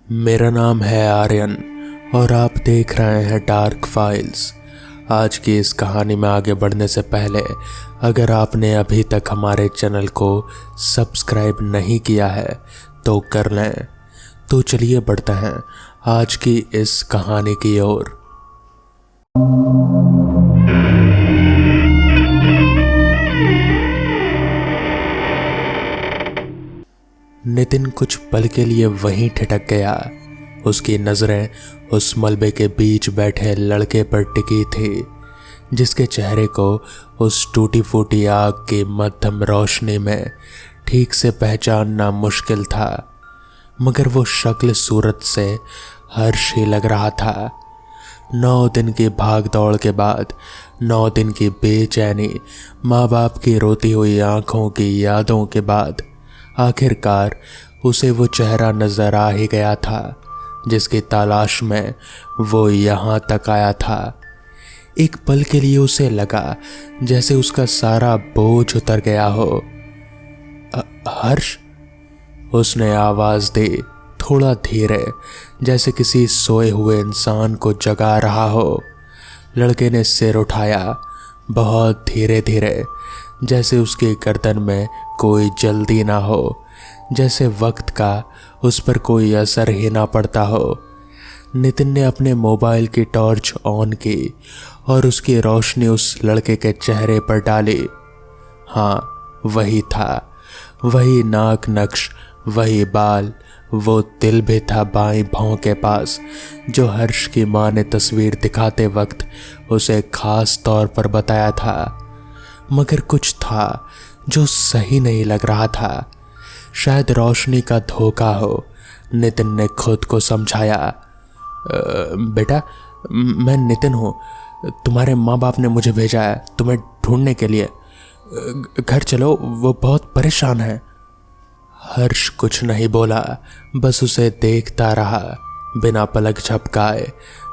मेरा नाम है आर्यन और आप देख रहे हैं डार्क फाइल्स। आज की इस कहानी में आगे बढ़ने से पहले अगर आपने अभी तक हमारे चैनल को सब्सक्राइब नहीं किया है तो कर लें। तो चलिए बढ़ते हैं आज की इस कहानी की ओर। नितिन कुछ पल के लिए वहीं ठिठक गया। उसकी नजरें उस मलबे के बीच बैठे लड़के पर टिकी थी जिसके चेहरे को उस टूटी फूटी आग की मध्यम रोशनी में ठीक से पहचानना मुश्किल था, मगर वो शक्ल सूरत से हर्ष ही लग रहा था। 9 दिन की भाग दौड़ के बाद, 9 दिन की बेचैनी, माँ बाप की रोती हुई आंखों की यादों के बाद आखिरकार उसे वो चेहरा नजर आ ही गया था जिसकी तलाश में वो यहाँ तक आया था। एक पल के लिए उसे लगा जैसे उसका सारा बोझ उतर गया हो। हर्ष, उसने आवाज दी, थोड़ा धीरे, जैसे किसी सोए हुए इंसान को जगा रहा हो। लड़के ने सिर उठाया, बहुत धीरे धीरे, जैसे उसकी गर्दन में कोई जल्दी ना हो, जैसे वक्त का उस पर कोई असर ही ना पड़ता हो। नितिन ने अपने मोबाइल की टॉर्च ऑन की और उसकी रोशनी उस लड़के के चेहरे पर डाली। हाँ, वही था, वही नाक नक्श, वही बाल, वो तिल भी था बाईं भौं के पास जो हर्ष की माँ ने तस्वीर दिखाते वक्त उसे खास तौर पर बताया था। मगर कुछ था जो सही नहीं लग रहा था। शायद रोशनी का धोखा हो। नितिन ने खुद को समझाया। बेटा, मैं नितिन हूँ, तुम्हारे माँ बाप ने मुझे भेजा है तुम्हें ढूंढने के लिए। घर चलो, वो बहुत परेशान है। हर्ष कुछ नहीं बोला, बस उसे देखता रहा बिना पलक झपकाए।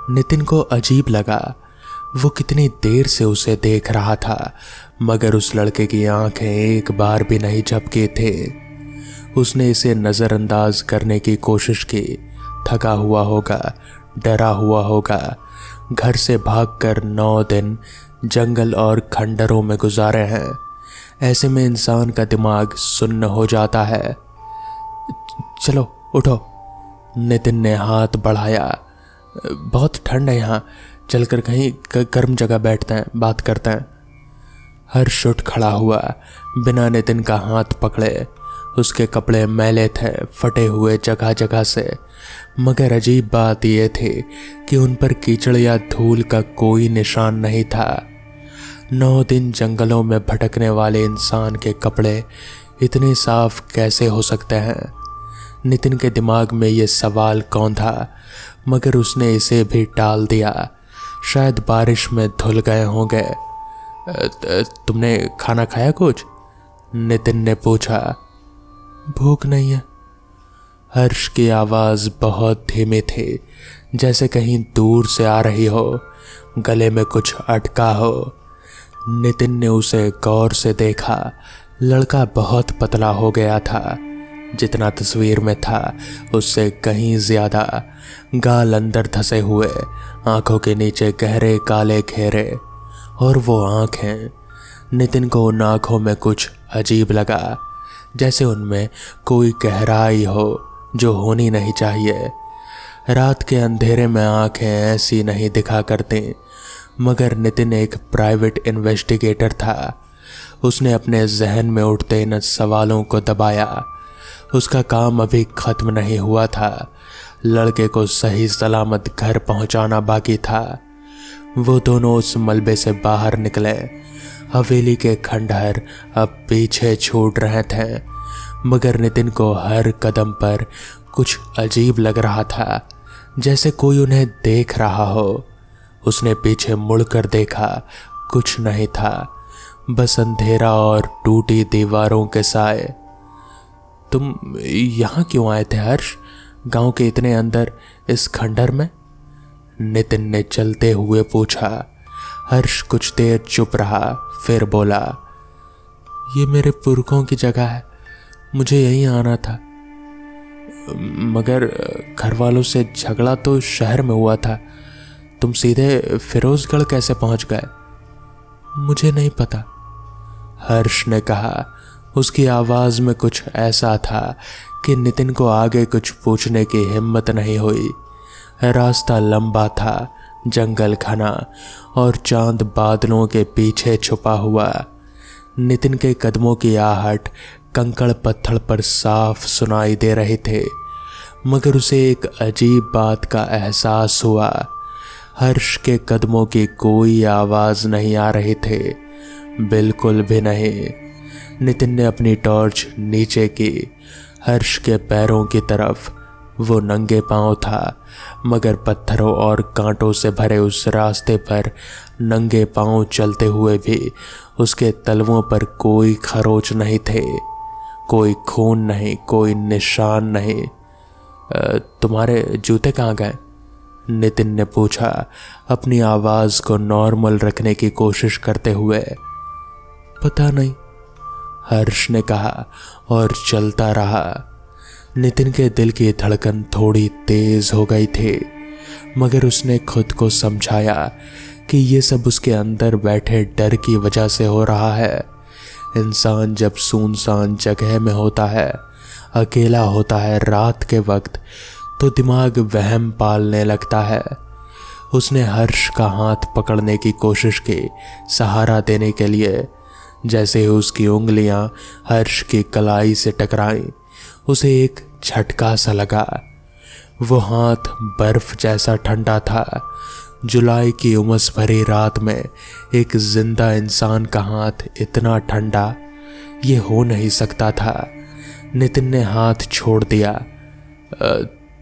नितिन को अजीब लगा, वो कितनी देर से उसे देख रहा था मगर उस लड़के की आंखें एक बार भी नहीं झपकी थी। उसने इसे नजरअंदाज करने की कोशिश की। थका हुआ होगा, डरा हुआ होगा, घर से भागकर 9 दिन जंगल और खंडरों में गुजारे हैं। ऐसे में इंसान का दिमाग सुन्न हो जाता है। चलो उठो, नितिन ने हाथ बढ़ाया। बहुत ठंड है यहाँ, चलकर कहीं गर्म जगह बैठते हैं, बात करते हैं। हर्ष उठ खड़ा हुआ बिना नितिन का हाथ पकड़े। उसके कपड़े मैले थे, फटे हुए जगह जगह से, मगर अजीब बात यह थी कि उन पर कीचड़ या धूल का कोई निशान नहीं था। 9 दिन जंगलों में भटकने वाले इंसान के कपड़े इतने साफ कैसे हो सकते हैं? नितिन के दिमाग में ये सवाल कौन था, मगर उसने इसे भी टाल दिया। शायद बारिश में धुल गए होंगे। तुमने खाना खाया कुछ? नितिन ने पूछा। भूख नहीं है। हर्ष की आवाज बहुत धीमी थी, जैसे कहीं दूर से आ रही हो, गले में कुछ अटका हो। नितिन ने उसे गौर से देखा। लड़का बहुत पतला हो गया था, जितना तस्वीर में था उससे कहीं ज्यादा। गाल अंदर धंसे हुए, आंखों के नीचे गहरे काले घेरे, और वो आंखें। नितिन को उन आंखों में कुछ अजीब लगा, जैसे उनमें कोई गहराई हो जो होनी नहीं चाहिए। रात के अंधेरे में आंखें ऐसी नहीं दिखा करती, मगर नितिन एक प्राइवेट इन्वेस्टिगेटर था। उसने अपने जहन में उठते इन सवालों को दबाया। उसका काम अभी खत्म नहीं हुआ था। लड़के को सही सलामत घर पहुंचाना बाकी था। वो दोनों उस मलबे से बाहर निकले। हवेली के खंडहर अब पीछे छूट रहे थे, मगर नितिन को हर कदम पर कुछ अजीब लग रहा था, जैसे कोई उन्हें देख रहा हो। उसने पीछे मुड़कर देखा, कुछ नहीं था, बस अंधेरा और टूटी दीवारों के साए। तुम यहाँ क्यों आए थे हर्ष, गांव के इतने अंदर, इस खंडहर में? नितिन ने चलते हुए पूछा। हर्ष कुछ देर चुप रहा, फिर बोला, ये मेरे पुरखों की जगह है, मुझे यहीं आना था। मगर घर वालों से झगड़ा तो शहर में हुआ था, तुम सीधे फिरोजगढ़ कैसे पहुंच गए? मुझे नहीं पता, हर्ष ने कहा। उसकी आवाज में कुछ ऐसा था कि नितिन को आगे कुछ पूछने की हिम्मत नहीं हुई। रास्ता लंबा था, जंगल घना और चांद बादलों के पीछे छुपा हुआ। नितिन के कदमों की आहट कंकड़ पत्थर पर साफ सुनाई दे रहे थे, मगर उसे एक अजीब बात का एहसास हुआ। हर्ष के कदमों की कोई आवाज नहीं आ रही थे, बिल्कुल भी नहीं। नितिन ने अपनी टॉर्च नीचे की। हर्ष के पैरों की तरफ। वो नंगे पांव था, मगर पत्थरों और कांटों से भरे उस रास्ते पर नंगे पांव चलते हुए भी उसके तलवों पर कोई खरोच नहीं थे, कोई खून नहीं, कोई निशान नहीं। तुम्हारे जूते कहाँ गए? नितिन ने पूछा, अपनी आवाज को नॉर्मल रखने की कोशिश करते हुए। पता नहीं, हर्ष ने कहा और चलता रहा। नितिन के दिल की धड़कन थोड़ी तेज हो गई थी, मगर उसने खुद को समझाया कि ये सब उसके अंदर बैठे डर की वजह से हो रहा है। इंसान जब सुनसान जगह में होता है, अकेला होता है रात के वक्त, तो दिमाग वहम पालने लगता है। उसने हर्ष का हाथ पकड़ने की कोशिश की, सहारा देने के लिए। जैसे ही उसकी उंगलियां हर्ष की कलाई से टकराईं, उसे एक झटका सा लगा। वो हाथ बर्फ जैसा ठंडा था। जुलाई की उमस भरी रात में एक जिंदा इंसान का हाथ इतना ठंडा, ये हो नहीं सकता था। नितिन ने हाथ छोड़ दिया।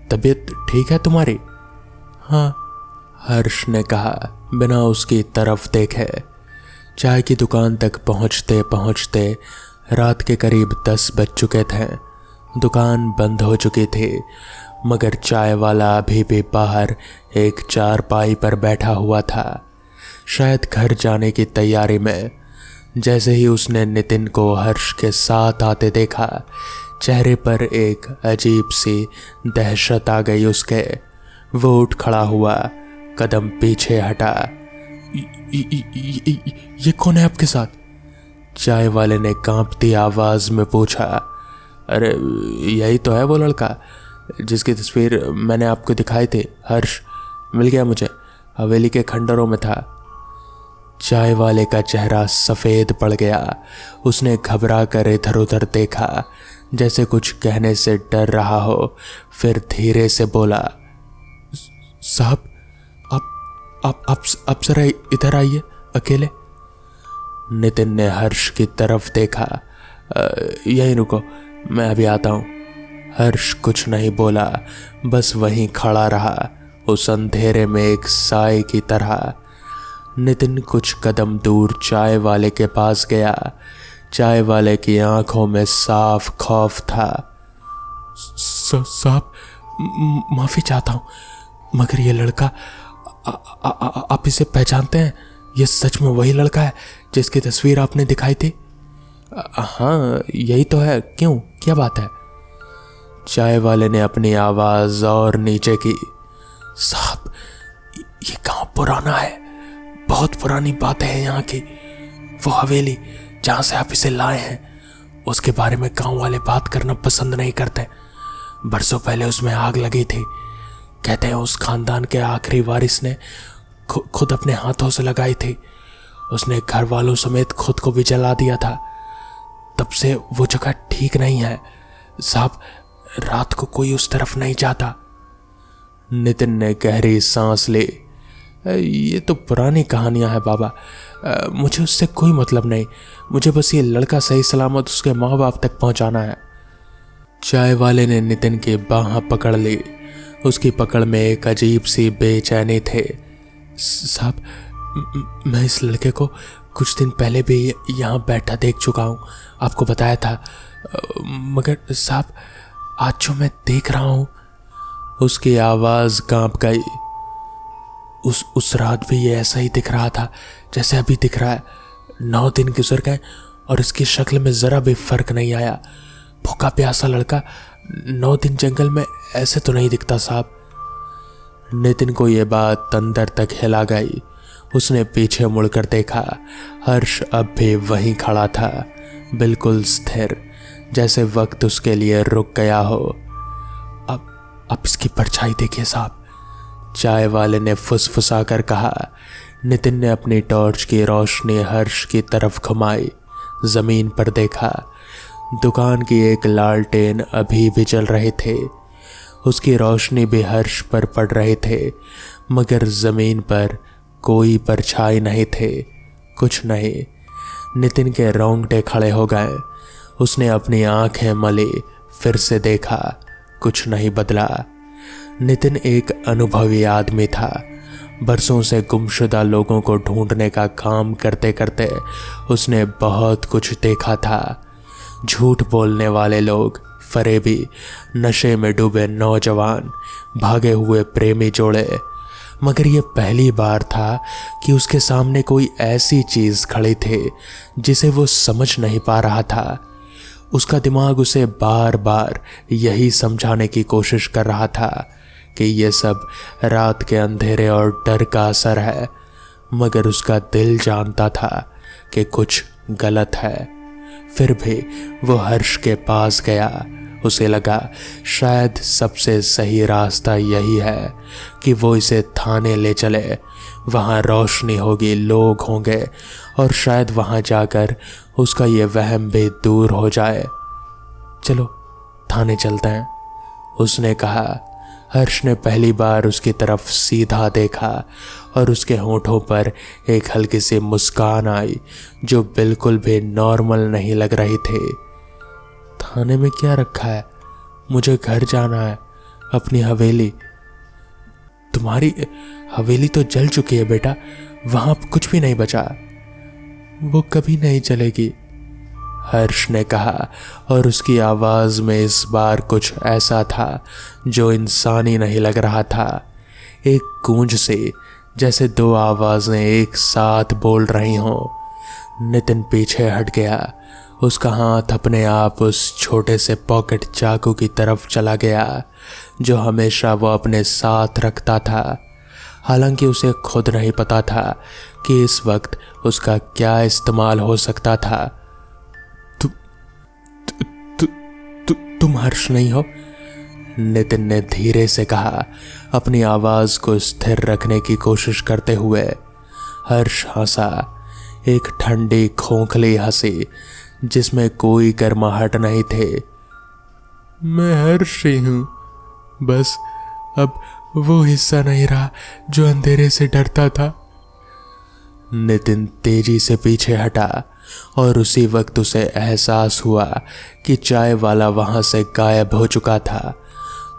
तबीयत ठीक है तुम्हारी? हाँ, हर्ष ने कहा बिना उसकी तरफ देखे। चाय की दुकान तक पहुंचते पहुंचते रात के करीब 10 बज चुके थे। दुकान बंद हो चुकी थी, मगर चाय वाला अभी भी बाहर एक चारपाई पर बैठा हुआ था, शायद घर जाने की तैयारी में। जैसे ही उसने नितिन को हर्ष के साथ आते देखा, चेहरे पर एक अजीब सी दहशत आ गई उसके। वो उठ खड़ा हुआ, कदम पीछे हटा। ये कौन है आपके साथ? चाय वाले ने कांपती आवाज में पूछा। अरे यही तो है वो लड़का जिसकी तस्वीर मैंने आपको दिखाई थी। हर्ष मिल गया मुझे, हवेली के खंडरों में था। चाय वाले का चेहरा सफेद पड़ गया। उसने घबरा कर इधर उधर देखा, जैसे कुछ कहने से डर रहा हो, फिर धीरे से बोला, साहब आप जरा इधर आइए, अकेले। नितिन ने हर्ष की तरफ देखा। यहीं रुको, मैं अभी आता हूँ। हर्ष कुछ नहीं बोला, बस वहीं खड़ा रहा, उस अंधेरे में एक साए की तरह। नितिन कुछ कदम दूर चाय वाले के पास गया। चाय वाले की आंखों में साफ खौफ था। साहब, माफी चाहता हूँ, मगर ये लड़का आप इसे पहचानते हैं? ये सच में वही लड़का है जिसकी तस्वीर आपने दिखाई थी? हाँ, यही तो है। क्यों, क्या बात है? चाय वाले ने अपनी आवाज और नीचे की। साहब, ये गांव पुराना है, बहुत पुरानी बातें हैं यहाँ की। वो हवेली जहाँ से आप इसे लाए हैं, उसके बारे में गांव वाले बात करना पसंद नहीं करते। बरसों पहले उसमें आग लगी थी। कहते हैं उस खानदान के आखिरी वारिस ने खुद अपने हाथों से लगाई थी। उसने घर वालों समेत खुद को भी जला दिया था। तब से वो जगह ठीक नहीं है साहब, रात को कोई उस तरफ नहीं जाता। नितिन ने गहरी सांस ली। ये तो पुरानी कहानियां हैं बाबा, मुझे उससे कोई मतलब नहीं। मुझे बस ये लड़का सही सलामत उसके माँ बाप तक पहुंचाना है। चाय वाले ने नितिन की बाह पकड़ ली। उसकी पकड़ में एक अजीब सी बेचैनी थे। साहब, मैं इस लड़के को कुछ दिन पहले भी यहाँ बैठा देख चुका हूँ, आपको बताया था। मगर साहब, आज जो मैं देख रहा हूँ। उसकी आवाज कांप गई। उस रात भी ये ऐसा ही दिख रहा था जैसे अभी दिख रहा है। 9 दिन गुजर गए और इसकी शक्ल में जरा भी फर्क नहीं आया। भूखा प्यासा लड़का 9 दिन जंगल में ऐसे तो नहीं दिखता साहब। नितिन को यह बात अंदर तक हिला गई। उसने पीछे मुड़कर देखा। हर्ष अब भी वहीं खड़ा था, बिल्कुल स्थिर, जैसे वक्त उसके लिए रुक गया हो। अब इसकी परछाई देखिए साहब, चाय वाले ने फुसफुसा कर कहा। नितिन ने अपनी टॉर्च की रोशनी हर्ष की तरफ घुमाई। जमीन पर देखा। दुकान की एक लालटेन अभी भी जल रहे थे। उसकी रोशनी भी हर्ष पर पड़ रहे थे, मगर जमीन पर कोई परछाई नहीं थे, कुछ नहीं। नितिन के रोंगटे खड़े हो गए। उसने अपनी आंखें मली, फिर से देखा, कुछ नहीं बदला। नितिन एक अनुभवी आदमी था। बरसों से गुमशुदा लोगों को ढूंढने का काम करते करते उसने बहुत कुछ देखा था। झूठ बोलने वाले लोग, फरेबी, नशे में डूबे नौजवान, भागे हुए प्रेमी जोड़े, मगर यह पहली बार था कि उसके सामने कोई ऐसी चीज खड़ी थी जिसे वो समझ नहीं पा रहा था। उसका दिमाग उसे बार बार यही समझाने की कोशिश कर रहा था कि यह सब रात के अंधेरे और डर का असर है, मगर उसका दिल जानता था कि कुछ गलत है। फिर भी वो हर्ष के पास गया। उसे लगा शायद सबसे सही रास्ता यही है कि वो इसे थाने ले चले। वहाँ रोशनी होगी, लोग होंगे, और शायद वहाँ जाकर उसका ये वहम भी दूर हो जाए। चलो थाने चलते हैं, उसने कहा। हर्ष ने पहली बार उसकी तरफ सीधा देखा और उसके होंठों पर एक हल्की सी मुस्कान आई जो बिल्कुल भी नॉर्मल नहीं लग रही थी। थाने में क्या रखा है? मुझे घर जाना है, अपनी हवेली। तुम्हारी हवेली तो जल चुकी है बेटा, वहां कुछ भी नहीं बचा। वो कभी नहीं चलेगी, हर्ष ने कहा, और उसकी आवाज में इस बार कुछ ऐसा था जो इंसानी नहीं लग रहा था। एक गूंज से, जैसे दो आवाजें एक साथ बोल रही हों। नितिन पीछे हट गया। उसका हाथ अपने आप उस छोटे से पॉकेट चाकू की तरफ चला गया जो हमेशा वो अपने साथ रखता था। हालांकि उसे खुद नहीं पता था कि इस वक्त उसका क्या इस्तेमाल हो सकता था। तुम हर्ष नहीं हो? नितिन ने धीरे से कहा, अपनी आवाज को स्थिर रखने की कोशिश करते हुए। हर्ष हंसा, एक ठंडी खोखली हंसी जिसमें कोई गर्माहट नहीं थे। मैं हर्ष ही हूं, बस अब वो हिस्सा नहीं रहा जो अंधेरे से डरता था। नितिन तेजी से पीछे हटा और उसी वक्त उसे एहसास हुआ कि चाय वाला वहां से गायब हो चुका था।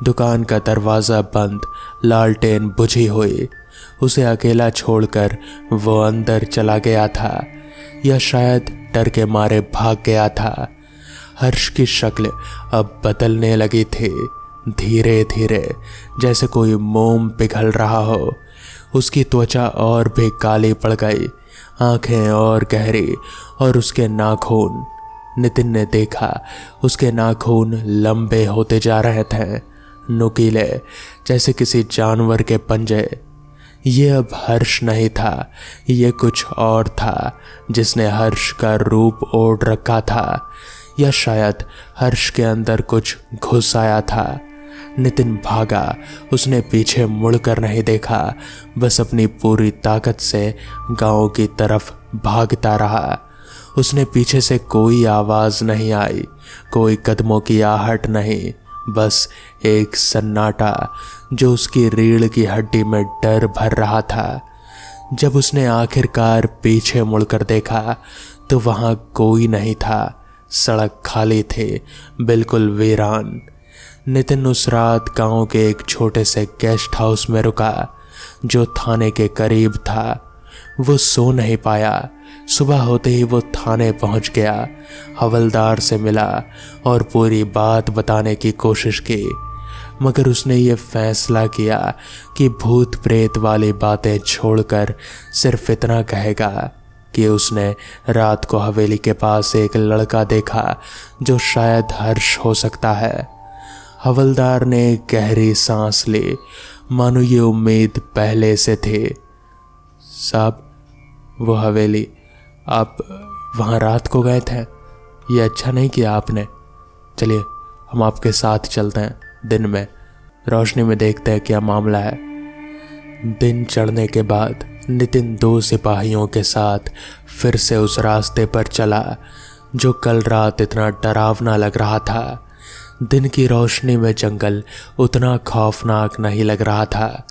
दुकान का दरवाजा बंद, लालटेन बुझी हुई। उसे अकेला छोड़कर वो अंदर चला गया था, या शायद डर के मारे भाग गया था। हर्ष की शक्ल अब बदलने लगी थी, धीरे धीरे, जैसे कोई मोम पिघल रहा हो। उसकी त्वचा और भी काली पड़ गई, आंखें और गहरी, और उसके नाखून। नितिन ने देखा उसके नाखून लंबे होते जा रहे थे, नुकीले, जैसे किसी जानवर के पंजे। ये अब हर्ष नहीं था, ये कुछ और था जिसने हर्ष का रूप ओढ़ रखा था, या शायद हर्ष के अंदर कुछ घुस आया था। नितिन भागा। उसने पीछे मुड़कर नहीं देखा, बस अपनी पूरी ताकत से गांव की तरफ भागता रहा। उसने पीछे से कोई आवाज नहीं आई, कोई कदमों की आहट नहीं, बस एक सन्नाटा जो उसकी रीढ़ की हड्डी में डर भर रहा था। जब उसने आखिरकार पीछे मुड़कर देखा तो वहां कोई नहीं था। सड़क खाली थी, बिल्कुल वीरान। नितिन उस रात गांव के एक छोटे से गेस्ट हाउस में रुका जो थाने के करीब था। वो सो नहीं पाया। सुबह होते ही वो थाने पहुंच गया, हवलदार से मिला और पूरी बात बताने की कोशिश की, मगर उसने ये फैसला किया कि भूत प्रेत वाली बातें छोड़कर सिर्फ इतना कहेगा कि उसने रात को हवेली के पास एक लड़का देखा जो शायद हर्ष हो सकता है। हवलदार ने गहरी सांस ली, मानो ये उम्मीद पहले से थी। साहब, वो हवेली, आप वहाँ रात को गए थे, ये अच्छा नहीं किया आपने। चलिए हम आपके साथ चलते हैं, दिन में रोशनी में देखते हैं क्या मामला है। दिन चढ़ने के बाद नितिन 2 सिपाहियों के साथ फिर से उस रास्ते पर चला जो कल रात इतना डरावना लग रहा था। दिन की रोशनी में जंगल उतना खौफनाक नहीं लग रहा था,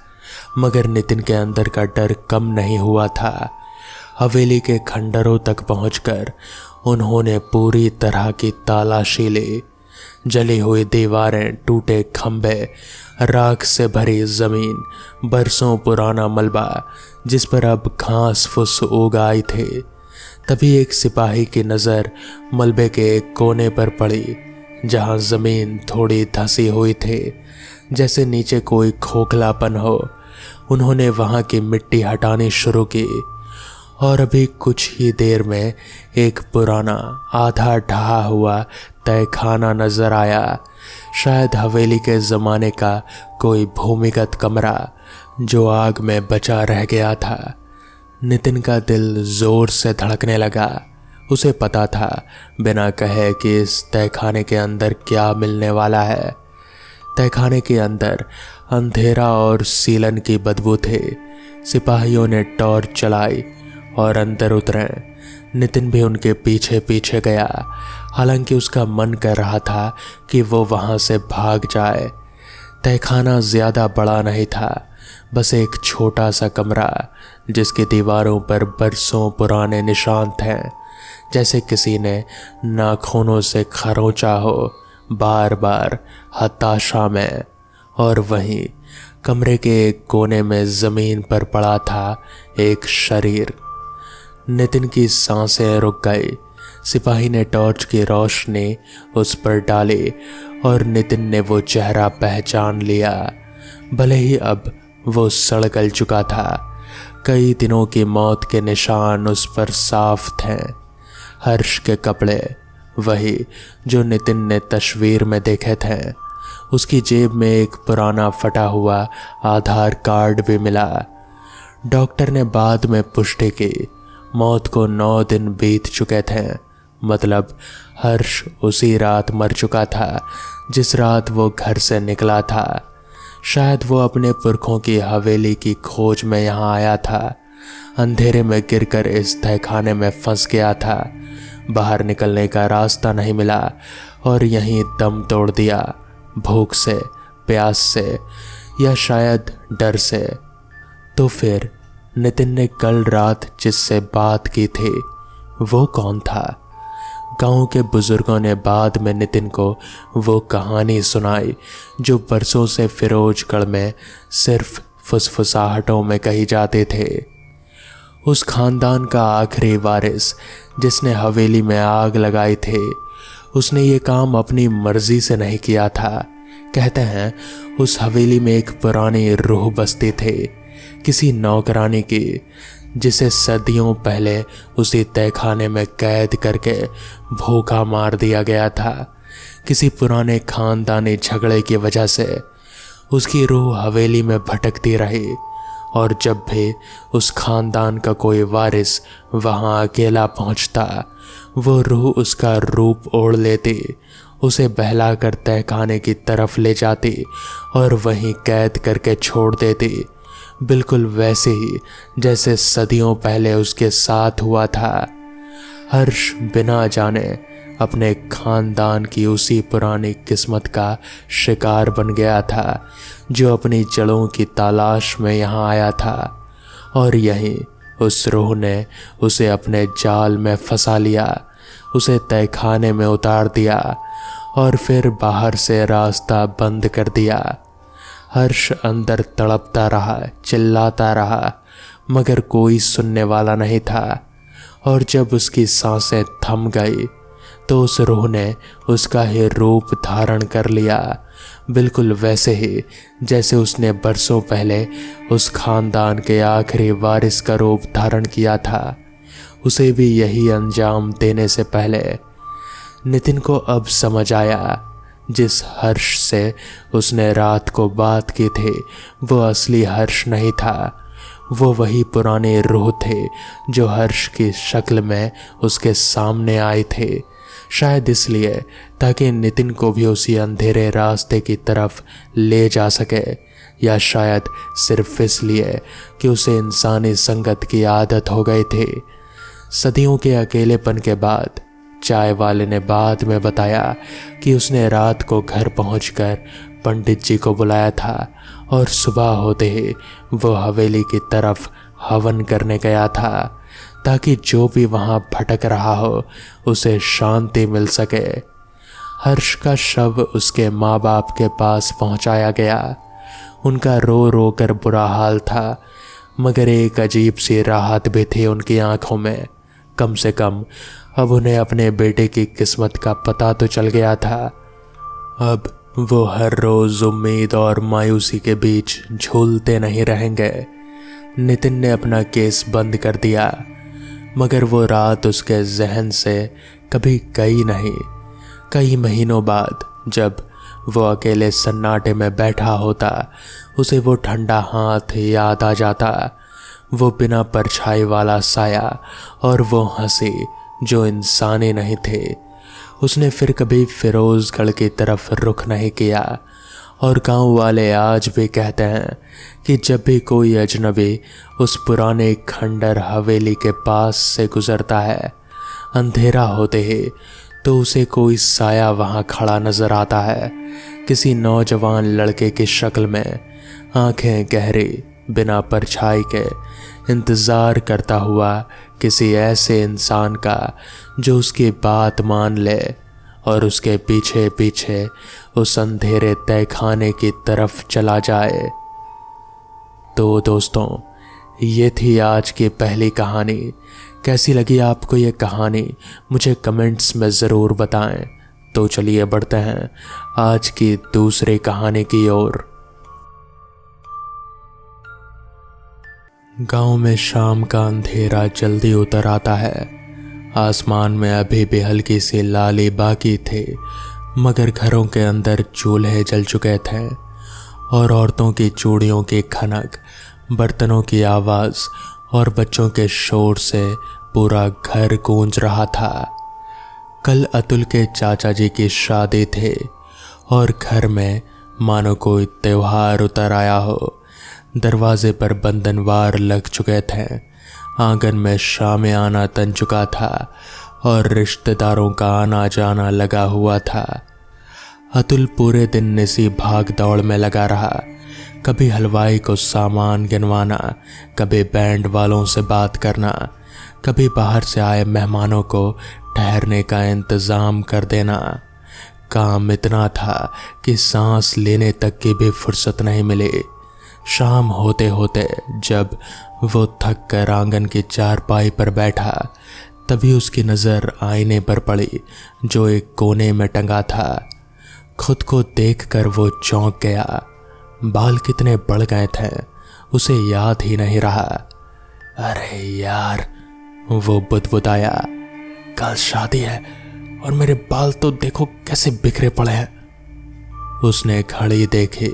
मगर नितिन के अंदर का डर कम नहीं हुआ था। हवेली के खंडरों तक पहुंचकर उन्होंने पूरी तरह की तलाशी ली। जली हुई दीवारें, टूटे खंभे, राख से भरी जमीन, बरसों पुराना मलबा जिस पर अब घास फूस उग आई थी। तभी एक सिपाही की नज़र मलबे के एक कोने पर पड़ी जहां जमीन थोड़ी धंसी हुई थी, जैसे नीचे कोई खोखलापन हो। उन्होंने वहां की मिट्टी हटानी शुरू की और अभी कुछ ही देर में एक पुराना आधा ढहा हुआ तहखाना नजर आया। शायद हवेली के ज़माने का कोई भूमिगत कमरा जो आग में बचा रह गया था। नितिन का दिल जोर से धड़कने लगा। उसे पता था बिना कहे कि इस तहखाने के अंदर क्या मिलने वाला है। तहखाने के अंदर अंधेरा और सीलन की बदबू थी। सिपाहियों ने टॉर्च चलाई और अंदर उतरे। नितिन भी उनके पीछे पीछे गया, हालांकि उसका मन कर रहा था कि वो वहां से भाग जाए। तहखाना ज़्यादा बड़ा नहीं था, बस एक छोटा सा कमरा जिसकी दीवारों पर बरसों पुराने निशान थे, जैसे किसी ने नाखूनों से खरोंचा हो बार बार हताशा में। और वहीं कमरे के एक कोने में ज़मीन पर पड़ा था एक शरीर। नितिन की सांसें रुक गई। सिपाही ने टॉर्च की रोशनी उस पर डाली और नितिन ने वो चेहरा पहचान लिया। भले ही अब वो सड़ गल चुका था, कई दिनों की मौत के निशान उस पर साफ थे। हर्ष के कपड़े, वही जो नितिन ने तस्वीर में देखे थे। उसकी जेब में एक पुराना फटा हुआ आधार कार्ड भी मिला। डॉक्टर ने बाद में पुष्टि की, मौत को 9 दिन बीत चुके थे। मतलब हर्ष उसी रात मर चुका था जिस रात वो घर से निकला था। शायद वो अपने पुरखों की हवेली की खोज में यहाँ आया था। अंधेरे में गिरकर इस तहखाने में फंस गया था। बाहर निकलने का रास्ता नहीं मिला और यहीं दम तोड़ दिया, भूख से, प्यास से या शायद डर से। तो फिर नितिन ने कल रात जिससे बात की थी वो कौन था? गांव के बुजुर्गों ने बाद में नितिन को वो कहानी सुनाई जो बरसों से फिरोजगढ़ में सिर्फ फुसफुसाहटों में कही जाते थे। उस खानदान का आखिरी वारिस जिसने हवेली में आग लगाई थी, उसने ये काम अपनी मर्जी से नहीं किया था। कहते हैं उस हवेली में एक पुरानी रूह बसती थी, किसी नौकरानी की, जिसे सदियों पहले उसी तहखाने में कैद करके भूखा मार दिया गया था। किसी पुराने खानदानी झगड़े की वजह से उसकी रूह हवेली में भटकती रही और जब भी उस खानदान का कोई वारिस वहां अकेला पहुंचता, वो रूह उसका रूप ओढ़ लेती, उसे बहलाकर तहखाने की तरफ ले जाती और वहीं कैद करके छोड़ देती, बिल्कुल वैसे ही जैसे सदियों पहले उसके साथ हुआ था। हर्ष बिना जाने अपने खानदान की उसी पुरानी किस्मत का शिकार बन गया था जो अपनी जड़ों की तलाश में यहाँ आया था, और यहीं उस रूह ने उसे अपने जाल में फंसा लिया, उसे तहखाने में उतार दिया और फिर बाहर से रास्ता बंद कर दिया। हर्ष अंदर तड़पता रहा, चिल्लाता रहा, मगर कोई सुनने वाला नहीं था। और जब उसकी सांसें थम गई तो उस रूह ने उसका ही रूप धारण कर लिया, बिल्कुल वैसे ही जैसे उसने बरसों पहले उस खानदान के आखिरी वारिस का रूप धारण किया था, उसे भी यही अंजाम देने से पहले। नितिन को अब समझ आया, जिस हर्ष से उसने रात को बात की थी वो असली हर्ष नहीं था। वो वही पुराने रूह थे जो हर्ष की शक्ल में उसके सामने आए थे। शायद इसलिए ताकि नितिन को भी उसी अंधेरे रास्ते की तरफ ले जा सके, या शायद सिर्फ इसलिए कि उसे इंसानी संगत की आदत हो गई थी। सदियों के अकेलेपन के बाद चाय वाले ने बाद में बताया कि उसने रात को घर पहुंचकर पंडित जी को बुलाया था और सुबह होते ही वो हवेली की तरफ हवन करने गया था ताकि जो भी वहां भटक रहा हो उसे शांति मिल सके। हर्ष का शव उसके माँ बाप के पास पहुंचाया गया। उनका रो रो कर बुरा हाल था, मगर एक अजीब सी राहत भी थी उनकी आंखों में। कम से कम अब उन्हें अपने बेटे की किस्मत का पता तो चल गया था। अब वो हर रोज उम्मीद और मायूसी के बीच झूलते नहीं रहेंगे। नितिन ने अपना केस बंद कर दिया, मगर वो रात उसके जहन से कभी गई नहीं। कई महीनों बाद जब वो अकेले सन्नाटे में बैठा होता, उसे वो ठंडा हाथ याद आ जाता, वो बिना परछाई वाला साया और वो हंसी जो इंसानी नहीं थे। उसने फिर कभी फिरोजगढ़ की तरफ रुख नहीं किया। और गांव वाले आज भी कहते हैं कि जब भी कोई अजनबी उस पुराने खंडर हवेली के पास से गुजरता है, अंधेरा होते ही तो उसे कोई साया वहां खड़ा नजर आता है, किसी नौजवान लड़के की शक्ल में, आंखें गहरी, बिना परछाई के, इंतज़ार करता हुआ किसी ऐसे इंसान का जो उसकी बात मान ले और उसके पीछे पीछे उस अंधेरे तहखाने की तरफ चला जाए। तो दोस्तों, ये थी आज की पहली कहानी। कैसी लगी आपको ये कहानी मुझे कमेंट्स में ज़रूर बताएं। तो चलिए बढ़ते हैं आज की दूसरी कहानी की ओर। गांव में शाम का अंधेरा जल्दी उतर आता है। आसमान में अभी भी हल्की सी लाली बाकी थी, मगर घरों के अंदर चूल्हे जल चुके थे और औरतों की चूड़ियों की खनक, बर्तनों की आवाज़ और बच्चों के शोर से पूरा घर गूंज रहा था। कल अतुल के चाचा जी की शादी थी और घर में मानो कोई त्योहार उतर आया हो। दरवाजे पर बंधनवार लग चुके थे, आंगन में शामियाना तन चुका था और रिश्तेदारों का आना जाना लगा हुआ था। अतुल पूरे दिन निसी भाग दौड़ में लगा रहा। कभी हलवाई को सामान गिनवाना, कभी बैंड वालों से बात करना, कभी बाहर से आए मेहमानों को ठहरने का इंतज़ाम कर देना। काम इतना था कि सांस लेने तक की भी फुर्सत नहीं मिली। शाम होते होते जब वो थक कर आंगन की चारपाई पर बैठा, तभी उसकी नज़र आईने पर पड़ी जो एक कोने में टंगा था। खुद को देखकर वो चौंक गया। बाल कितने बढ़ गए थे उसे याद ही नहीं रहा। अरे यार, वो बुदबुदाया, कल शादी है और मेरे बाल तो देखो कैसे बिखरे पड़े हैं। उसने घड़ी देखी,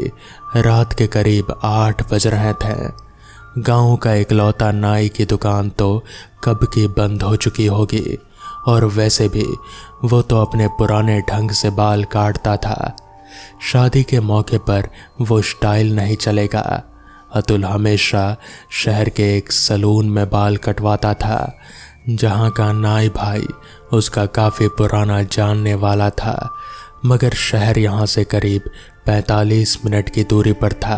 रात के करीब 8 बज रहे थे। गांव का इकलौता नाई की दुकान तो कब की बंद हो चुकी होगी, और वैसे भी वो तो अपने पुराने ढंग से बाल काटता था। शादी के मौके पर वो स्टाइल नहीं चलेगा। अतुल हमेशा शहर के एक सलून में बाल कटवाता था, जहाँ का नाई भाई उसका काफ़ी पुराना जानने वाला था, मगर शहर यहाँ से करीब 45 मिनट की दूरी पर था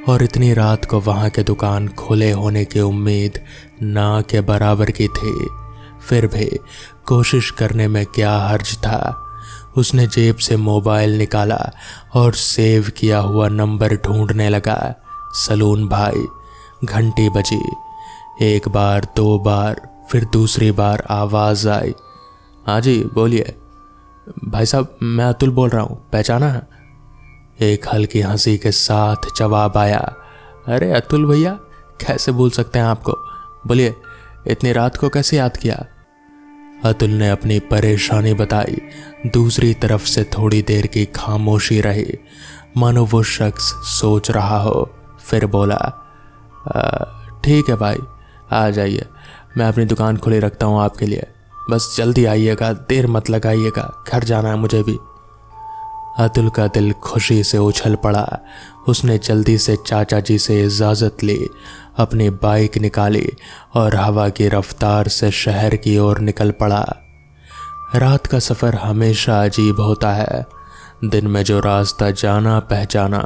और इतनी रात को वहाँ के दुकान खुले होने की उम्मीद ना के बराबर की थी। फिर भी कोशिश करने में क्या हर्ज था। उसने जेब से मोबाइल निकाला और सेव किया हुआ नंबर ढूंढने लगा। सलून भाई। घंटी बजी। एक बार, 2 बार, फिर दूसरी बार आवाज़ आई, हाँ जी बोलिए। भाई साहब, मैं अतुल बोल रहा हूँ, पहचाना है? एक हल्की हंसी के साथ जवाब आया, अरे अतुल भैया, कैसे भूल सकते हैं आपको, बोलिए इतनी रात को कैसे याद किया? अतुल ने अपनी परेशानी बताई, दूसरी तरफ से थोड़ी देर की खामोशी रही, मानो वो शख्स सोच रहा हो। फिर बोला, ठीक है भाई, आ जाइए, मैं अपनी दुकान खुली रखता हूँ आपके लिए, बस जल्दी आइएगा, देर मत लगाइएगा, घर जाना है मुझे भी। अतुल का दिल खुशी से उछल पड़ा। उसने जल्दी से चाचा जी से इजाज़त ली, अपनी बाइक निकाली और हवा की रफ्तार से शहर की ओर निकल पड़ा। रात का सफ़र हमेशा अजीब होता है। दिन में जो रास्ता जाना पहचाना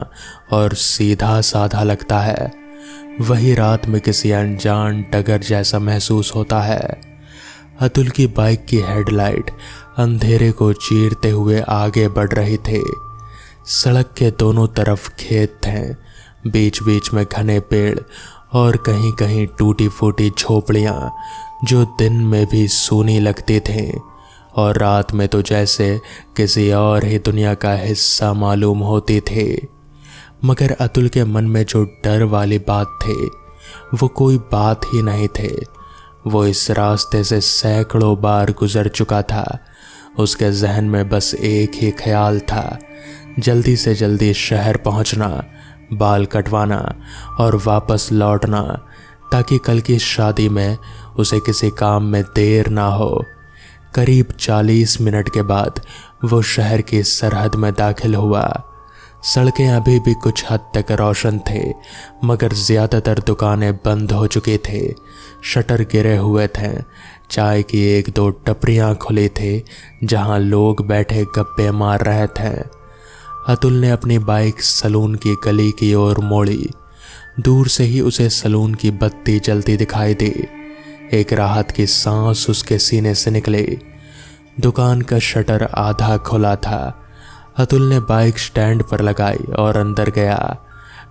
और सीधा साधा लगता है, वही रात में किसी अनजान डगर जैसा महसूस होता है। अतुल की बाइक की हेडलाइट अंधेरे को चीरते हुए आगे बढ़ रही थी। सड़क के दोनों तरफ खेत थे, बीच बीच में घने पेड़ और कहीं कहीं टूटी फूटी झोपड़ियाँ जो दिन में भी सूनी लगती थीं और रात में तो जैसे किसी और ही दुनिया का हिस्सा मालूम होती थी। मगर अतुल के मन में जो डर वाली बात थी, वो कोई बात ही नहीं थी। वो इस रास्ते से सैकड़ों बार गुजर चुका था। उसके जहन में बस एक ही ख्याल था, जल्दी से जल्दी शहर पहुंचना, बाल कटवाना और वापस लौटना, ताकि कल की शादी में उसे किसी काम में देर ना हो। करीब 40 मिनट के बाद वो शहर की सरहद में दाखिल हुआ। सड़कें अभी भी कुछ हद तक रोशन थे, मगर ज़्यादातर दुकानें बंद हो चुकी थी, शटर गिरे हुए थे। चाय की एक दो टपरियां खुली थी जहां लोग बैठे गप्पे मार रहे थे। अतुल ने अपनी बाइक सलून की गली की ओर मोड़ी। दूर से ही उसे सलून की बत्ती जलती दिखाई दी। एक राहत की सांस उसके सीने से निकली। दुकान का शटर आधा खुला था। अतुल ने बाइक स्टैंड पर लगाई और अंदर गया।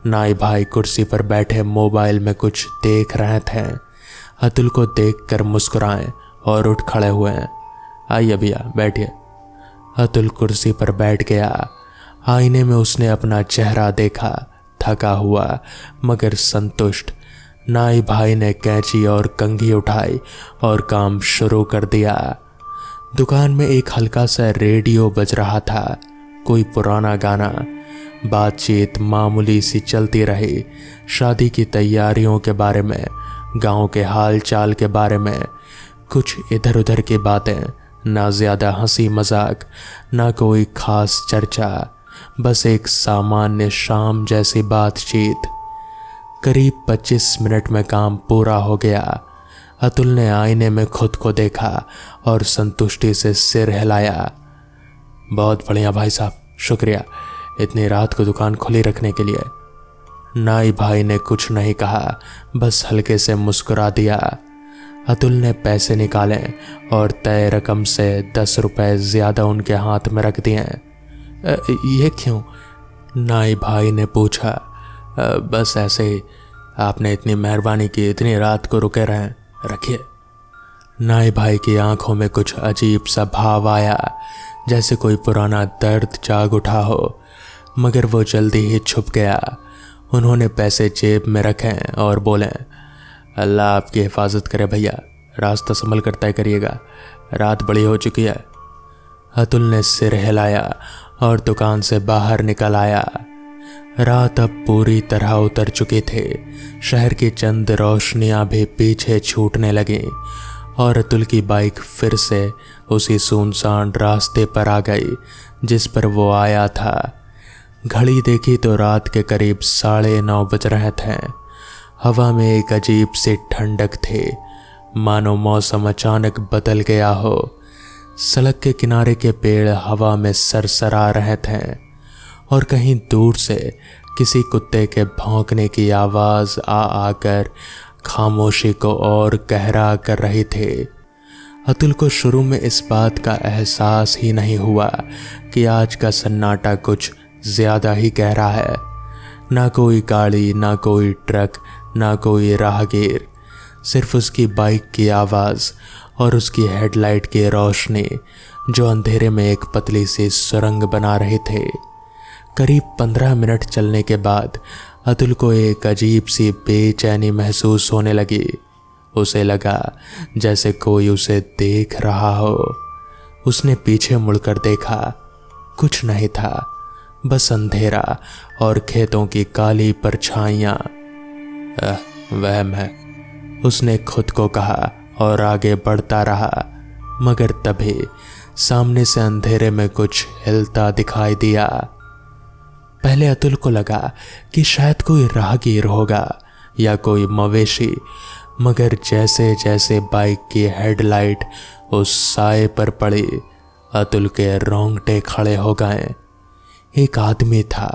नाई भाई कुर्सी पर बैठे मोबाइल में कुछ देख रहे थे। अतुल को देखकर मुस्कुराए और उठ खड़े हुए। आइए भैया, बैठिए। अतुल कुर्सी पर बैठ गया। आईने में उसने अपना चेहरा देखा, थका हुआ मगर संतुष्ट। नाई भाई ने कैंची और कंघी उठाई और काम शुरू कर दिया। दुकान में एक हल्का सा रेडियो बज रहा था, कोई पुराना गाना। बातचीत मामूली सी चलती रही, शादी की तैयारियों के बारे में, गांव के हाल चाल के बारे में, कुछ इधर उधर की बातें। ना ज़्यादा हंसी मजाक, ना कोई खास चर्चा, बस एक सामान्य शाम जैसी बातचीत। करीब 25 मिनट में काम पूरा हो गया। अतुल ने आईने में खुद को देखा और संतुष्टि से सिर हिलाया। बहुत बढ़िया भाई साहब, शुक्रिया इतनी रात को दुकान खुली रखने के लिए। नाई भाई ने कुछ नहीं कहा, बस हल्के से मुस्कुरा दिया। अतुल ने पैसे निकाले और तय रकम से 10 रुपए ज़्यादा उनके हाथ में रख दिए। ये क्यों? नाई भाई ने पूछा। बस ऐसे ही, आपने इतनी मेहरबानी की, इतनी रात को रुके रहें, रखिए। नाई भाई की आंखों में कुछ अजीब सा भाव आया, जैसे कोई पुराना दर्द जाग उठा हो, मगर वो जल्दी ही छुप गया। उन्होंने पैसे जेब में रखे और बोले, अल्लाह आपकी हिफाजत करे भैया, रास्ता संभल कर तय करिएगा, रात बड़ी हो चुकी है। अतुल ने सिर हिलाया और दुकान से बाहर निकल आया। रात अब पूरी तरह उतर चुकी थी। शहर की चंद रोशनियां भी पीछे छूटने लगीं और अतुल की बाइक फिर से उसी सुनसान रास्ते पर आ गई जिस पर वो आया था। घड़ी देखी तो रात के करीब 9:30 बज रहे थे। हवा में एक अजीब सी ठंडक थी, मानो मौसम अचानक बदल गया हो। सड़क के किनारे के पेड़ हवा में सरसरा रहे थे और कहीं दूर से किसी कुत्ते के भौंकने की आवाज़ आ आकर खामोशी को और गहरा कर रही थी। अतुल को शुरू में इस बात का एहसास ही नहीं हुआ कि आज का सन्नाटा कुछ ज़्यादा ही गहरा है। ना कोई गाड़ी, ना कोई ट्रक, ना कोई राहगीर, सिर्फ उसकी बाइक की आवाज़ और उसकी हेडलाइट की रोशनी जो अंधेरे में एक पतली सी सुरंग बना रही थी। करीब 15 मिनट चलने के बाद अतुल को एक अजीब सी बेचैनी महसूस होने लगी। उसे लगा जैसे कोई उसे देख रहा हो। उसने पीछे मुड़कर देखा, कुछ नहीं था, बस अंधेरा और खेतों की काली परछाइयां। वहम है, उसने खुद को कहा और आगे बढ़ता रहा। मगर तभी सामने से अंधेरे में कुछ हिलता दिखाई दिया। पहले अतुल को लगा कि शायद कोई राहगीर होगा या कोई मवेशी, मगर जैसे जैसे बाइक की हेडलाइट उस साए पर पड़ी, अतुल के रोंगटे खड़े हो गए। एक आदमी था,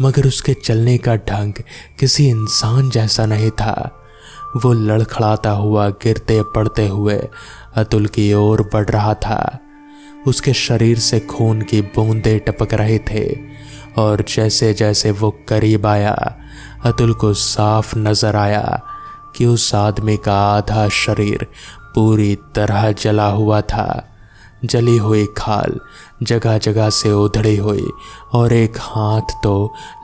मगर उसके चलने का ढंग किसी इंसान जैसा नहीं था। वो लड़खड़ाता हुआ गिरते पड़ते हुए अतुल की ओर बढ़ रहा था। उसके शरीर से खून की बूंदें टपक रहे थे और जैसे जैसे वो करीब आया, अतुल को साफ नजर आया कि उस आदमी का आधा शरीर पूरी तरह जला हुआ था। जली हुई खाल जगह जगह से उधड़ी हुई और एक हाथ तो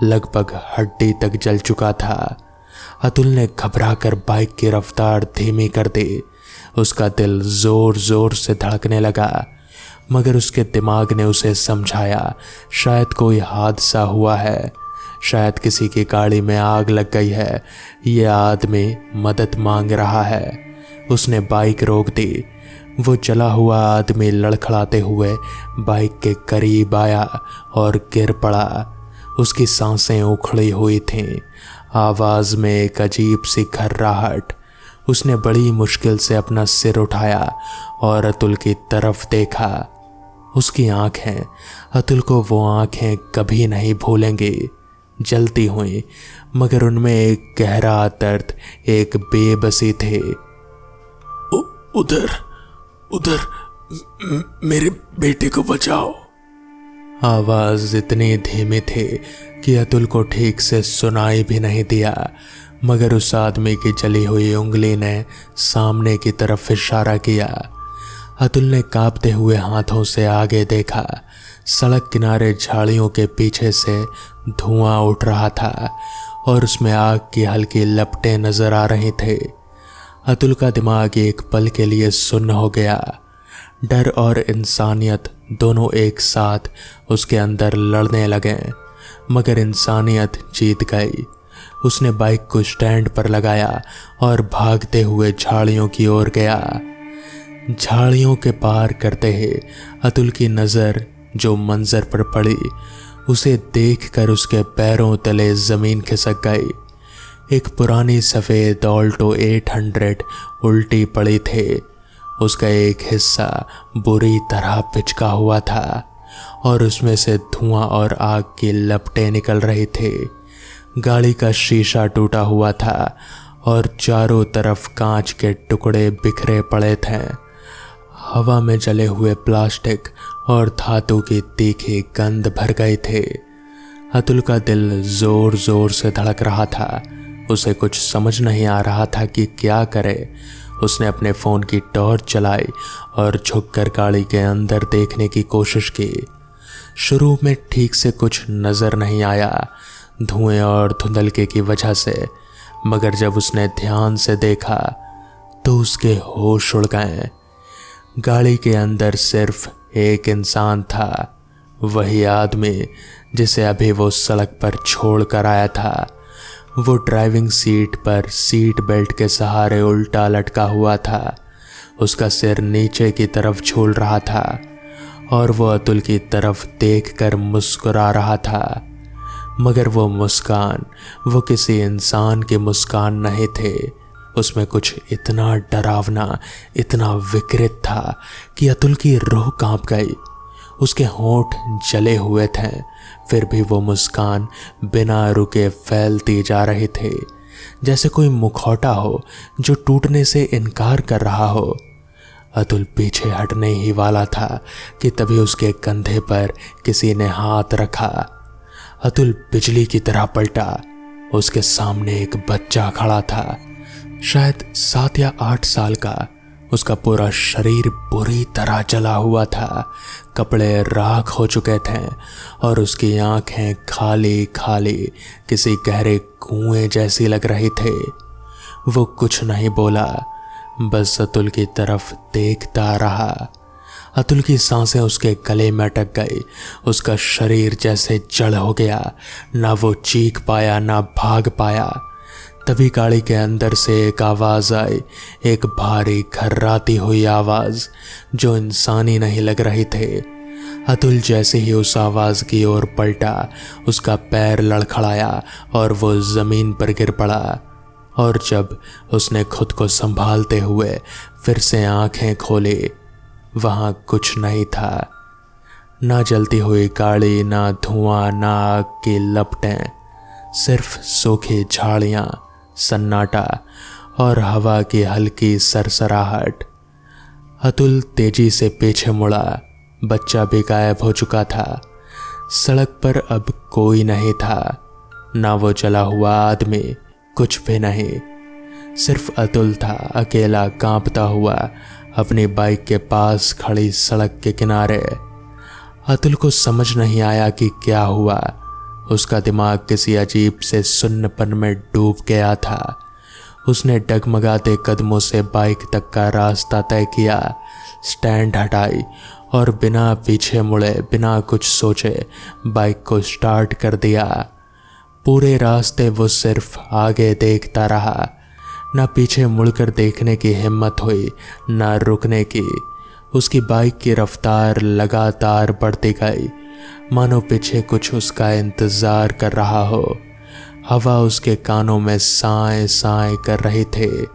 लगभग हड्डी तक जल चुका था। अतुल ने घबराकर बाइक की रफ्तार धीमी कर दी। उसका दिल जोर जोर से धड़कने लगा, मगर उसके दिमाग ने उसे समझाया शायद कोई हादसा हुआ है, शायद किसी की गाड़ी में आग लग गई है, ये आदमी मदद मांग रहा है। उसने बाइक रोक दी। वो जला हुआ आदमी लड़खड़ाते हुए बाइक के करीब आया और गिर पड़ा। उसकी सांसें उखड़ी हुई थीं, आवाज में एक अजीब सी घर्राहट। उसने बड़ी मुश्किल से अपना सिर उठाया और अतुल की तरफ देखा। उसकी आंखें, अतुल को वो आंखें कभी नहीं भूलेंगी। जलती हुई, मगर उनमें एक गहरा दर्द, एक बेबसी थी। उधर उधर मेरे बेटे को बचाओ। आवाज इतनी धीमी थी कि अतुल को ठीक से सुनाई भी नहीं दिया, मगर उस आदमी की जली हुई उंगली ने सामने की तरफ इशारा किया। अतुल ने कांपते हुए हाथों से आगे देखा। सड़क किनारे झाड़ियों के पीछे से धुआं उठ रहा था और उसमें आग की हल्की लपटें नजर आ रही थी। अतुल का दिमाग एक पल के लिए सुन्न हो गया। डर और इंसानियत दोनों एक साथ उसके अंदर लड़ने लगे, मगर इंसानियत जीत गई। उसने बाइक को स्टैंड पर लगाया और भागते हुए झाड़ियों की ओर गया। झाड़ियों के पार करते ही अतुल की नज़र जो मंजर पर पड़ी, उसे देखकर उसके पैरों तले जमीन खिसक गई। एक पुरानी सफ़ेद ऑल्टो 800 उल्टी पड़ी थी। उसका एक हिस्सा बुरी तरह पिचका हुआ था और उसमें से धुआं और आग की लपटें निकल रही थी। गाड़ी का शीशा टूटा हुआ था और चारों तरफ कांच के टुकड़े बिखरे पड़े थे। हवा में जले हुए प्लास्टिक और धातु की तीखी गंध भर गई थी। अतुल का दिल जोर जोर से धड़क रहा था। उसे कुछ समझ नहीं आ रहा था कि क्या करे। उसने अपने फ़ोन की टॉर्च चलाई और झुककर गाड़ी के अंदर देखने की कोशिश की। शुरू में ठीक से कुछ नज़र नहीं आया, धुएं और धुंधलके की वजह से, मगर जब उसने ध्यान से देखा तो उसके होश उड़ गए। गाड़ी के अंदर सिर्फ एक इंसान था, वही आदमी जिसे अभी वो सड़क पर छोड़ कर आया था। वो ड्राइविंग सीट पर सीट बेल्ट के सहारे उल्टा लटका हुआ था। उसका सिर नीचे की तरफ झूल रहा था और वो अतुल की तरफ देखकर मुस्कुरा रहा था, मगर वो मुस्कान वो किसी इंसान की मुस्कान नहीं थे। उसमें कुछ इतना डरावना, इतना विकृत था कि अतुल की रूह कांप गई। उसके होंठ जले हुए थे, फिर भी वो मुस्कान बिना रुके फैलती जा रही थी, जैसे कोई मुखौटा हो जो टूटने से इनकार कर रहा हो। अतुल पीछे हटने ही वाला था कि तभी उसके कंधे पर किसी ने हाथ रखा। अतुल बिजली की तरह पलटा। उसके सामने एक बच्चा खड़ा था, शायद 7 या 8 साल का। उसका पूरा शरीर बुरी तरह जला हुआ था, कपड़े राख हो चुके थे और उसकी आंखें खाली खाली किसी गहरे कुएं जैसी लग रही थी। वो कुछ नहीं बोला, बस अतुल की तरफ देखता रहा। अतुल की सांसें उसके गले में अटक गई। उसका शरीर जैसे जड़ हो गया। ना वो चीख पाया ना भाग पाया। तभी गाड़ी के अंदर से एक आवाज़ आई, एक भारी घर्राती हुई आवाज़ जो इंसानी नहीं लग रही थी। अतुल जैसे ही उस आवाज़ की ओर पलटा, उसका पैर लड़खड़ाया और वो ज़मीन पर गिर पड़ा। और जब उसने खुद को संभालते हुए फिर से आंखें खोली, वहाँ कुछ नहीं था। ना जलती हुई गाड़ी, ना धुआं, ना आग की लपटें, सिर्फ सूखी झाड़ियाँ, सन्नाटा और हवा की हल्की सरसराहट। अतुल तेजी से पीछे मुड़ा। बच्चा भी गायब हो चुका था। सड़क पर अब कोई नहीं था। ना वो जला हुआ आदमी, कुछ भी नहीं। सिर्फ अतुल था, अकेला कांपता हुआ अपनी बाइक के पास खड़ी सड़क के किनारे। अतुल को समझ नहीं आया कि क्या हुआ। उसका दिमाग किसी अजीब से सुन्नपन में डूब गया था। उसने डगमगाते कदमों से बाइक तक का रास्ता तय किया, स्टैंड हटाई और बिना पीछे मुड़े, बिना कुछ सोचे बाइक को स्टार्ट कर दिया। पूरे रास्ते वो सिर्फ आगे देखता रहा। ना पीछे मुड़कर देखने की हिम्मत हुई, ना रुकने की। उसकी बाइक की रफ्तार लगातार बढ़ती गई, मानो पीछे कुछ उसका इंतजार कर रहा हो। हवा उसके कानों में साए साए कर रही थी,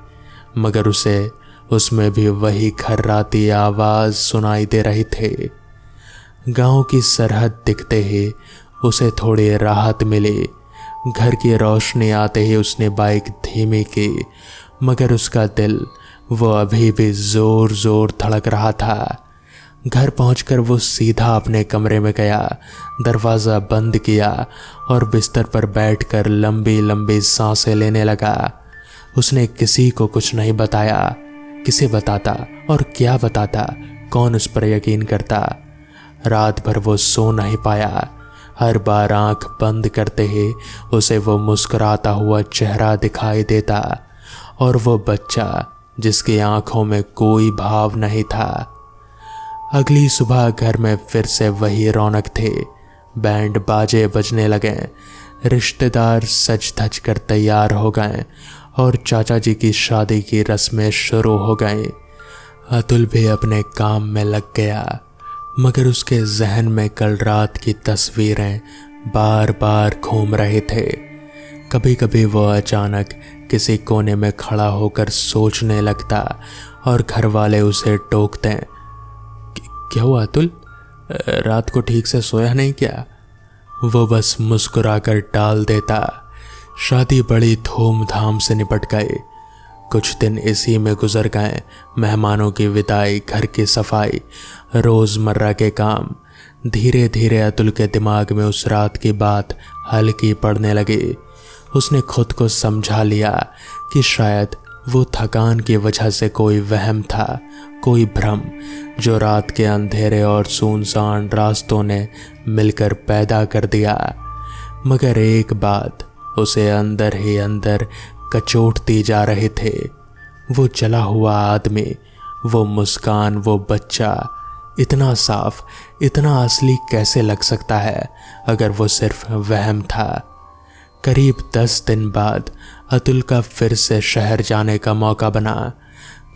मगर उसे उसमें भी वही खर्राती आवाज़ सुनाई दे रही थी। गांव की सरहद दिखते ही उसे थोड़ी राहत मिली। घर की रोशनी आते ही उसने बाइक धीमी की, मगर उसका दिल वो अभी भी ज़ोर ज़ोर धड़क रहा था। घर पहुंचकर वो सीधा अपने कमरे में गया, दरवाज़ा बंद किया और बिस्तर पर बैठकर लंबी लंबी सांसें लेने लगा। उसने किसी को कुछ नहीं बताया। किसे बताता और क्या बताता? कौन उस पर यकीन करता? रात भर वो सो नहीं पाया। हर बार आंख बंद करते ही उसे वो मुस्कुराता हुआ चेहरा दिखाई देता और वो बच्चा जिसकी आंखों में कोई भाव नहीं था। अगली सुबह घर में फिर से वही रौनक थी। बैंड बाजे बजने लगे, रिश्तेदार सज धज कर तैयार हो गए और चाचा जी की शादी की रस्में शुरू हो गई। अतुल भी अपने काम में लग गया, मगर उसके जहन में कल रात की तस्वीरें बार बार घूम रहे थे। कभी कभी वो अचानक किसी कोने में खड़ा होकर सोचने लगता और घर वाले उसे टोकते, क्या हुआ अतुल, रात को ठीक से सोया नहीं क्या? वो बस मुस्कुराकर टाल देता। शादी बड़ी धूमधाम से निपट गई। कुछ दिन इसी में गुजर गए। मेहमानों की विदाई, घर की सफाई, रोज़मर्रा के काम। धीरे धीरे अतुल के दिमाग में उस रात की बात हल्की पड़ने लगी। उसने खुद को समझा लिया कि शायद वो थकान की वजह से कोई वहम था, कोई भ्रम जो रात के अंधेरे और सुनसान रास्तों ने मिलकर पैदा कर दिया। मगर एक बात उसे अंदर ही अंदर कचोटती जा रहे थे। वो जला हुआ आदमी, वो मुस्कान, वो बच्चा इतना साफ, इतना असली कैसे लग सकता है अगर वो सिर्फ वहम था। करीब 10 दिन बाद अतुल का फिर से शहर जाने का मौका बना।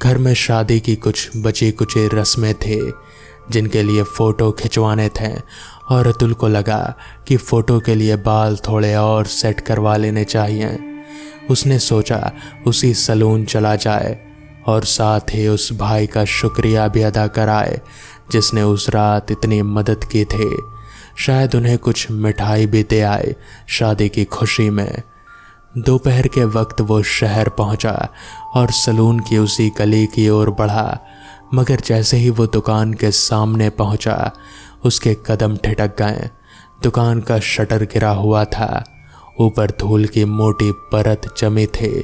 घर में शादी की कुछ बची कुची रस्में थे जिनके लिए फ़ोटो खिंचवाने थे और अतुल को लगा कि फ़ोटो के लिए बाल थोड़े और सेट करवा लेने चाहिए। उसने सोचा उसी सैलून चला जाए और साथ ही उस भाई का शुक्रिया भी अदा कराए जिसने उस रात इतनी मदद की थी। शायद उन्हें कुछ मिठाई भी दे आए शादी की खुशी में। दोपहर के वक्त वो शहर पहुंचा और सैलून की उसी गली की ओर बढ़ा, मगर जैसे ही वो दुकान के सामने पहुंचा उसके कदम ठिठक गए। दुकान का शटर गिरा हुआ था, ऊपर धूल की मोटी परत जमी थी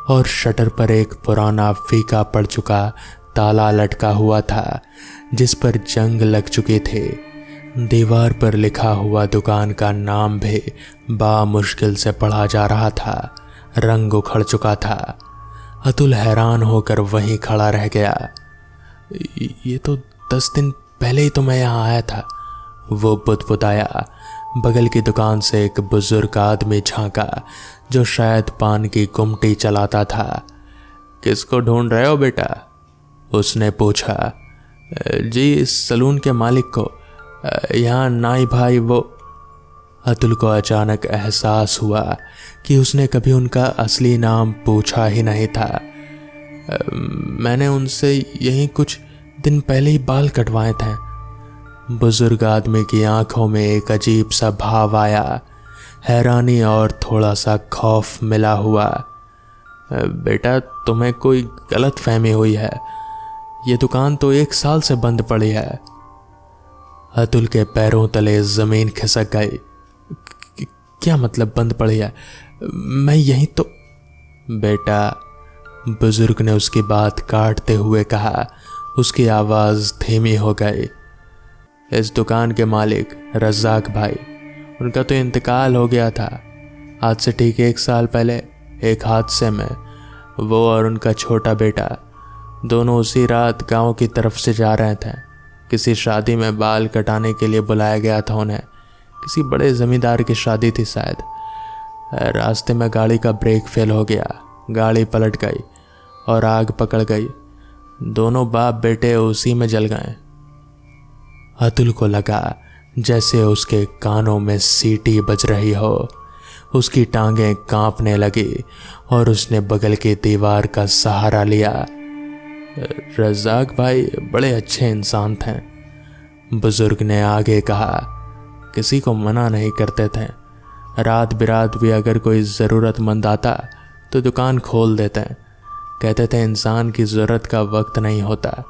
और शटर पर एक पुराना फीका पड़ चुका ताला लटका हुआ था जिस पर जंग लग चुकी थी। दीवार पर लिखा हुआ दुकान का नाम भी बामुश्किल से पढ़ा जा रहा था। रंग उखड़ चुका था। अतुल हैरान होकर वहीं खड़ा रह गया। ये तो 10 दिन पहले ही तो मैं यहाँ आया था, वो बुदबुदाया। बगल की दुकान से एक बुजुर्ग आदमी झांका जो शायद पान की गुमटी चलाता था। किसको ढूंढ रहे हो बेटा? उसने पूछा। जी सलून के मालिक को, यहाँ नाई भाई वो। अतुल को अचानक एहसास हुआ कि उसने कभी उनका असली नाम पूछा ही नहीं था। मैंने उनसे यहीं कुछ दिन पहले ही बाल कटवाए थे। बुजुर्ग आदमी की आंखों में एक अजीब सा भाव आया, हैरानी और थोड़ा सा खौफ मिला हुआ। बेटा तुम्हें कोई गलत फहमी हुई है, ये दुकान तो 1 साल से बंद पड़ी है। अतुल के पैरों तले जमीन खिसक गई। क्या मतलब बंद पड़ी है? मैं यहीं तो। बेटा, बुजुर्ग ने उसकी बात काटते हुए कहा। उसकी आवाज धीमी हो गई। इस दुकान के मालिक रज़ाक भाई, उनका तो इंतकाल हो गया था। आज से ठीक 1 साल पहले एक हादसे में वो और उनका छोटा बेटा दोनों उसी रात गांव की तरफ से जा रहे थे। किसी शादी में बाल कटाने के लिए बुलाया गया था उन्हें। किसी बड़े जमींदार की शादी थी शायद। रास्ते में गाड़ी का ब्रेक फेल हो गया, गाड़ी पलट गई और आग पकड़ गई। दोनों बाप बेटे उसी में जल गए। अतुल को लगा जैसे उसके कानों में सीटी बज रही हो। उसकी टांगें कांपने लगी और उसने बगल की दीवार का सहारा लिया। रज़ाक भाई बड़े अच्छे इंसान थे, बुजुर्ग ने आगे कहा। किसी को मना नहीं करते थे। रात बिरात भी अगर कोई ज़रूरतमंद आता तो दुकान खोल देते। कहते थे इंसान की ज़रूरत का वक्त नहीं होता।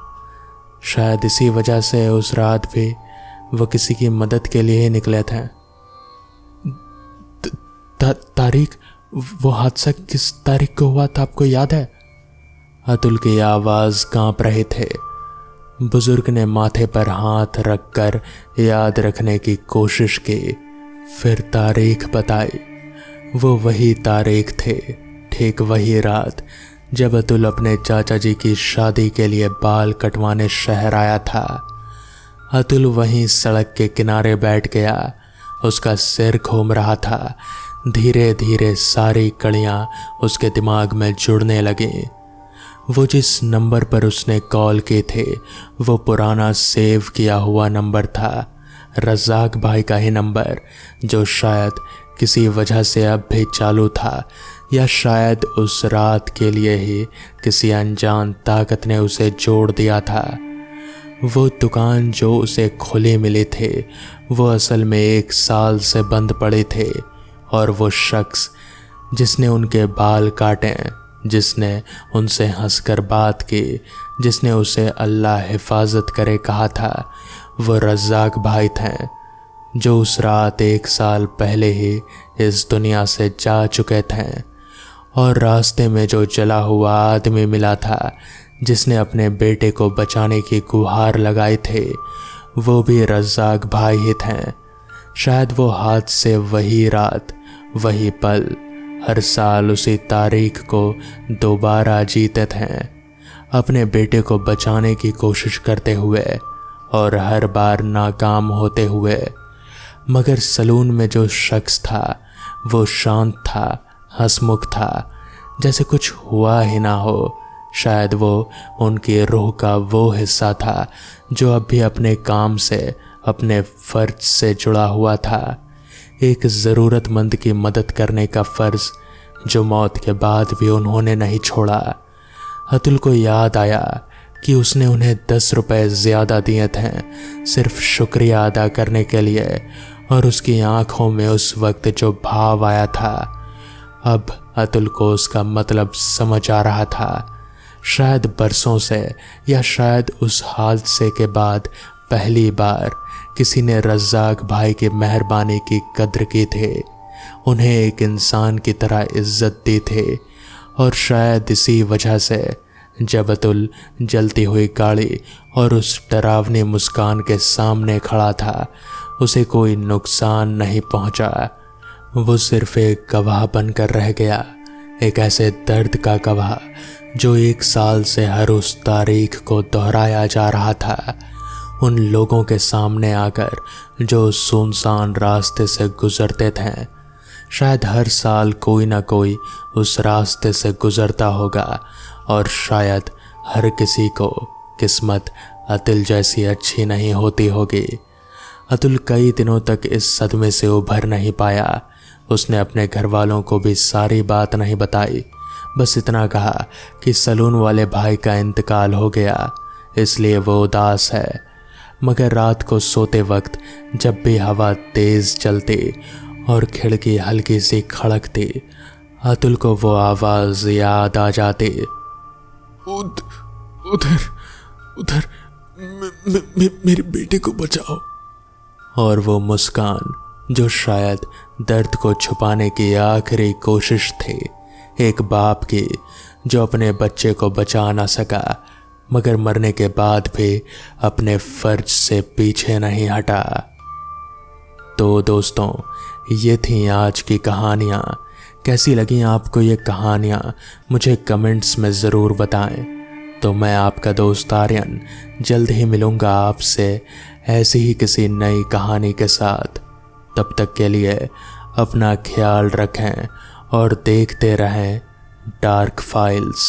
शायद इसी वजह से उस रात भी वो किसी की मदद के लिए ही निकले थे। तारीख, वो हादसा किस तारीख को हुआ था आपको याद है? अतुल की आवाज़ कांप रहे थे। बुजुर्ग ने माथे पर हाथ रखकर याद रखने की कोशिश की, फिर तारीख बताई। वो वही तारीख थे, ठीक वही रात जब अतुल अपने चाचा जी की शादी के लिए बाल कटवाने शहर आया था। अतुल वहीं सड़क के किनारे बैठ गया। उसका सिर घूम रहा था। धीरे धीरे सारी कड़ियाँ उसके दिमाग में जुड़ने लगीं। वो जिस नंबर पर उसने कॉल किए थे वो पुराना सेव किया हुआ नंबर था, रज़ाक भाई का ही नंबर, जो शायद किसी वजह से अब भी चालू था, या शायद उस रात के लिए ही किसी अनजान ताकत ने उसे जोड़ दिया था। वो दुकान जो उसे खुली मिली थे वो असल में 1 साल से बंद पड़े थे, और वो शख्स जिसने उनके बाल काटे, जिसने उनसे हंसकर बात की, जिसने उसे अल्लाह हिफाजत करे कहा था, वो रज़ाक भाई थे, जो उस रात 1 साल पहले ही इस दुनिया से जा चुके थे। और रास्ते में जो जला हुआ आदमी मिला था, जिसने अपने बेटे को बचाने की गुहार लगाई थे, वो भी रज़ाक भाई ही थे। शायद वो हाथ से वही रात, वही पल, हर साल उसी तारीख को दोबारा जीते थे, अपने बेटे को बचाने की कोशिश करते हुए और हर बार नाकाम होते हुए। मगर सलून में जो शख्स था वो शांत था, हंसमुख था, जैसे कुछ हुआ ही ना हो। शायद वो उनकी रूह का वो हिस्सा था जो अब भी अपने काम से, अपने फर्ज से जुड़ा हुआ था। एक ज़रूरतमंद की मदद करने का फ़र्ज़ जो मौत के बाद भी उन्होंने नहीं छोड़ा। अतुल को याद आया कि उसने उन्हें 10 रुपए ज़्यादा दिए थे सिर्फ शुक्रिया अदा करने के लिए, और उसकी आंखों में उस वक्त जो भाव आया था, अब अतुल को उसका मतलब समझ आ रहा था। शायद बरसों से, या शायद उस हादसे के बाद पहली बार किसी ने रज़ाक भाई की मेहरबानी की कद्र की थी, उन्हें एक इंसान की तरह इज्जत दी थी। और शायद इसी वजह से जब अतुल जलती हुई गाड़ी और उस डरावनी मुस्कान के सामने खड़ा था, उसे कोई नुकसान नहीं पहुंचा। वो सिर्फ एक गवाह बनकर रह गया, एक ऐसे दर्द का गवाह जो 1 साल से हर उस तारीख को दोहराया जा रहा था। उन लोगों के सामने आकर जो सुनसान रास्ते से गुजरते थे। शायद हर साल कोई ना कोई उस रास्ते से गुजरता होगा और शायद हर किसी को किस्मत अतुल जैसी अच्छी नहीं होती होगी। अतुल कई दिनों तक इस सदमे से उभर नहीं पाया। उसने अपने घर वालों को भी सारी बात नहीं बताई, बस इतना कहा कि सलून वाले भाई का इंतकाल हो गया, इसलिए वो उदास है। मगर रात को सोते वक्त जब भी हवा तेज चलती और खिड़की हल्की सी खड़कती, अतुल को वो आवाज याद आ जाती। उधर उधर मेरे बेटे को बचाओ। और वो मुस्कान जो शायद दर्द को छुपाने की आखिरी कोशिश थी, एक बाप की जो अपने बच्चे को बचा ना सका मगर मरने के बाद भी अपने फर्ज से पीछे नहीं हटा। तो दोस्तों, ये थी आज की कहानियाँ। कैसी लगी आपको ये कहानियाँ मुझे कमेंट्स में ज़रूर बताएं। तो मैं आपका दोस्त आर्यन जल्द ही मिलूँगा आपसे ऐसी ही किसी नई कहानी के साथ। तब तक के लिए अपना ख्याल रखें और देखते रहें डार्क फाइल्स।